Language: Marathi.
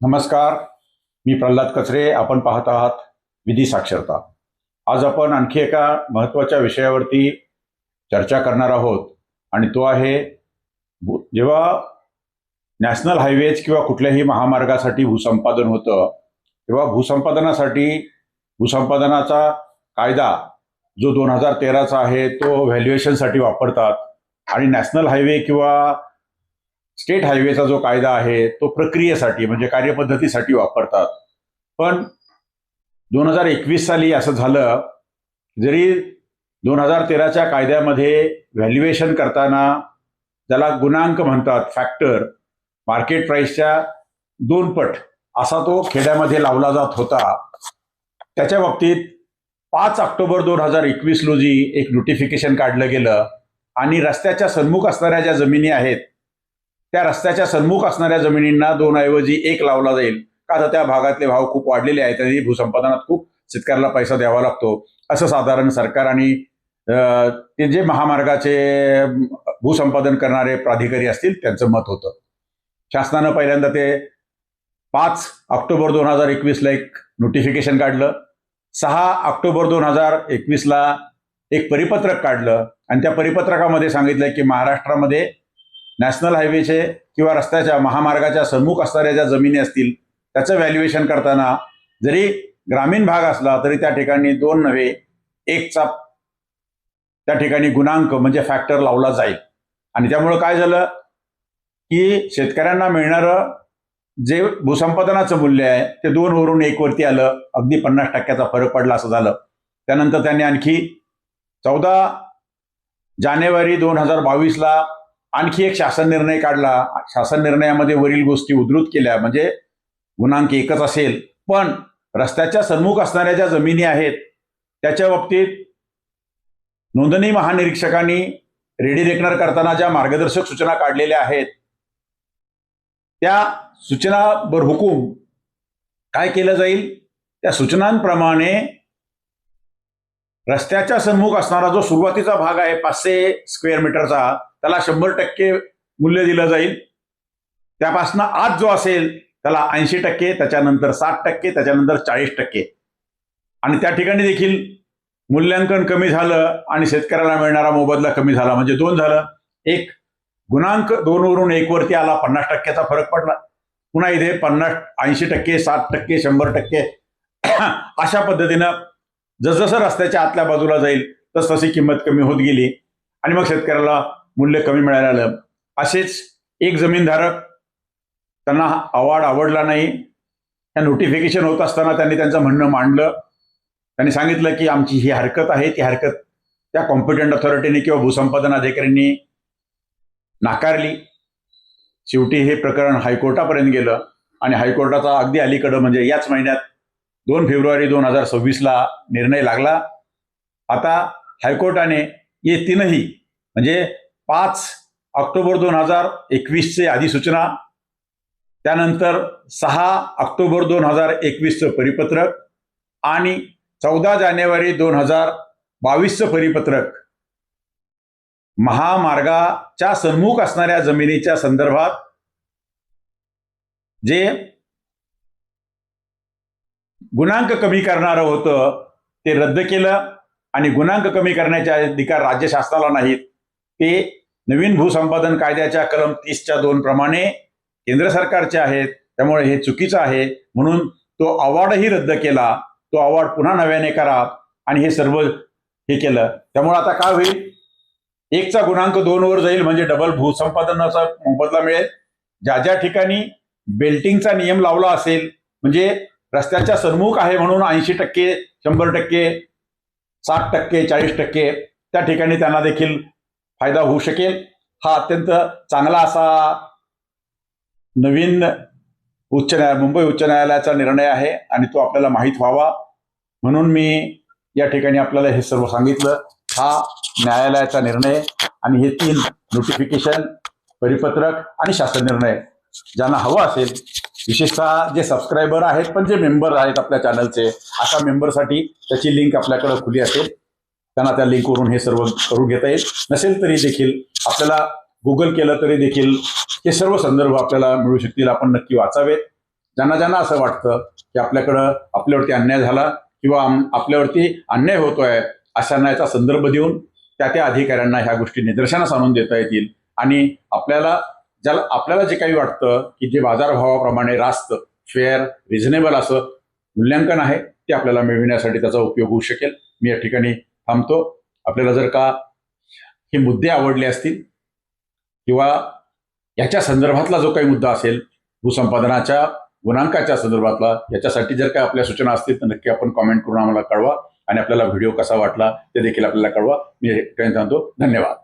नमस्कार. मी प्रल्हाद कचरे. आपण पाहत आहात विधी साक्षरता. आज आपण आणखी एका महत्त्वाच्या विषयावरती चर्चा करणार आहोत आणि तो आहे जेव्हा नॅशनल हायवेज किंवा कुठल्याही महामार्गासाठी भूसंपादन होतं तेव्हा भूसंपादनाचा कायदा जो 2013चा आहे तो व्हॅल्युएशनसाठी वापरतात आणि नॅशनल हायवे किंवा स्टेट हायवेचा जो कायदा आहे तो प्रक्रियेसाठी म्हणजे कार्यपद्धतीसाठी वापरतात. पण 2021 साली असं झालं, जरी 2013च्या कायद्यामध्ये व्हॅल्युएशन करताना ज्याला गुणांक म्हणतात, फॅक्टर, मार्केट प्राइसच्या 2 पट असा तो खेड्यामध्ये लावला जात होता. त्याच्या बाबतीत 5 ऑक्टोबर 2021 रोजी एक नोटिफिकेशन काढलं गेलं आणि रस्त्याच्या सन्मुख असणाऱ्या ज्या जमिनी आहेत त्या रस्त्याच्या सन्मुख असणाऱ्या जमिनींना 2 ऐवजी 1 लावला जाईल, का तर त्या भागातले भाव खूप वाढलेले आहेत आणि भूसंपादनात खूप शेतकऱ्याला पैसा द्यावा लागतो, असं साधारण सरकार आणि ते जे महामार्गाचे भूसंपादन करणारे प्राधिकारी असतील त्यांचं मत होतं. शासनानं पहिल्यांदा ते 5 ऑक्टोबर 2021ला एक नोटिफिकेशन काढलं. 6 ऑक्टोबर 2021ला एक परिपत्रक काढलं आणि त्या परिपत्रकामध्ये सांगितलं की महाराष्ट्रामध्ये नॅशनल हायवेचे किंवा रस्त्याच्या महामार्गाच्या सन्मुख असणाऱ्या ज्या जमिनी असतील त्याचं व्हॅल्युएशन करताना जरी ग्रामीण भाग असला तरी त्या ठिकाणी 2 नव्हे 1चा त्या ठिकाणी गुणांक म्हणजे फॅक्टर लावला जाईल. आणि त्यामुळं काय झालं की शेतकऱ्यांना मिळणारं जे भूसंपादनाचं मूल्य आहे ते 2 वरून 1 वरती आलं. अगदी 50% फरक पडला असं झालं. त्यानंतर त्यांनी आणखी 14 जानेवारी 2022ला आणखी एक शासन निर्णय काढला. शासन निर्णयामध्ये वरील गोष्टी उद्धृत केल्या, म्हणजे गुणांक 1च असेल, पण रस्त्याच्या सन्मुख असणाऱ्या ज्या जमिनी आहेत त्याच्या बाबतीत नोंदणी महानिरीक्षकांनी रेडी रेकनर करताना ज्या मार्गदर्शक सूचना काढलेल्या आहेत त्या सूचना बरहुकूम काय केलं जाईल, त्या सूचनांप्रमाणे रस्त्याच्या सन्मुख असणारा जो सुरुवातीचा भाग आहे 500 स्क्वेअर मीटरचा त्याला 100% मूल्य दिलं जाईल. त्यापासनं आज जो असेल त्याला 80%, त्याच्यानंतर 60%, त्याच्यानंतर 40%. आणि त्या ठिकाणी देखील मूल्यांकन कमी झालं आणि शेतकऱ्याला मिळणारा मोबदला कमी झाला, म्हणजे 2 झालं. एक गुणांक 2 वरून 1 वरती आला, 50%चा फरक पडला. पुन्हा इथे 80%, 60%, 100% अशा पद्धतीनं जसजसं रस्त्याच्या आतल्या बाजूला जाईल तसतशी किंमत कमी होत गेली आणि मग शेतकऱ्याला मूल्य कमी मिळायला लागलं. असेच एक जमीनधारक, त्यांना अवॉर्ड आवडला नाही. त्या नोटिफिकेशन होत असताना त्यांनी त्यांचं म्हणणं मांडलं. त्यांनी सांगितलं की आमची ही हरकत आहे, ती हरकत त्या कॉम्पिटंट अथॉरिटीने किंवा भूसंपादन अधिकाऱ्यांनी नाकारली. शेवटी हे प्रकरण हायकोर्टापर्यंत गेलं आणि हायकोर्टाचा अगदी अलीकडं म्हणजे याच महिन्यात 2 फेब्रुवारी 2026ला निर्णय लागला. आता हायकोर्टाने ये 3ही म्हणजे 5 ऑक्टोबर 2021चे अधिसूचना, त्यानंतर 6 ऑक्टोबर 2021चं परिपत्रक आणि 14 जानेवारी 2022चं परिपत्रक महामार्गाच्या सन्मुख असणाऱ्या जमिनीच्या संदर्भात जे गुणांक कमी करणारं होतं ते रद्द केलं आणि गुणांक कमी करण्याचे अधिकार राज्य शासनाला नाहीत, ते नवीन भूसंपादन कायद्याच्या कलम 30च्या 2 प्रमाणे केंद्र सरकारचे आहेत. त्यामुळे हे चुकीचं आहे, म्हणून तो अवॉर्डही रद्द केला. तो अवॉर्ड पुन्हा नव्याने करा आणि हे सर्व हे केलं. त्यामुळे आता काय होईल, 1चा गुणांक 2 वर जाईल म्हणजे डबल भूसंपादनाचा मोबदला मिळेल. ज्या ज्या ठिकाणी बेल्टिंगचा नियम लावला असेल, म्हणजे रस्त्याच्या सन्मुख आहे म्हणून 80%, 100%, 60%, 40%, त्या ठिकाणी त्यांना देखील फायदा होऊ शकेल. हा अत्यंत चांगला असा नवीन मुंबई उच्च न्यायालयाचा निर्णय आहे आणि तो आपल्याला माहीत व्हावा म्हणून मी या ठिकाणी आपल्याला हे सर्व सांगितलं. हा न्यायालयाचा निर्णय आणि हे 3 नोटिफिकेशन, परिपत्रक आणि शासन निर्णय ज्यांना हवं असेल, विशेषतः जे सबस्क्रायबर आहेत पण जे मेंबर आहेत आपल्या चॅनलचे, अशा मेंबरसाठी त्याची लिंक आपल्याकडे खुली असेल, त्यांना त्या लिंकवरून हे सर्व करून घेता येईल. नसेल तरी देखील आपल्याला गुगल केलं तरी देखील हे सर्व संदर्भ आपल्याला मिळू शकतील. आपण नक्की वाचावेत. ज्यांना ज्यांना असं वाटतं की आपल्यावरती अन्याय झाला किंवा आपल्यावरती अन्याय होतोय, अशांना याचा संदर्भ देऊन त्या अधिकाऱ्यांना ह्या गोष्टी निदर्शनास आणून देता येतील आणि आपल्याला जे काही वाटतं की जे बाजारभावाप्रमाणे रास्त, फेअर, रिझनेबल असं मूल्यांकन आहे ते आपल्याला मिळविण्यासाठी त्याचा उपयोग होऊ शकेल. मी या ठिकाणी थांबतो. आपल्याला जर का हे मुद्दे आवडले असतील किंवा याच्या संदर्भातला जो काही मुद्दा असेल भूसंपादनाच्या गुणांकाच्या संदर्भातला, याच्यासाठी जर काही आपल्या सूचना असतील तर नक्की आपण कॉमेंट करून आम्हाला कळवा आणि आपल्याला व्हिडिओ कसा वाटला ते देखील आपल्याला कळवा. मी सांगतो धन्यवाद.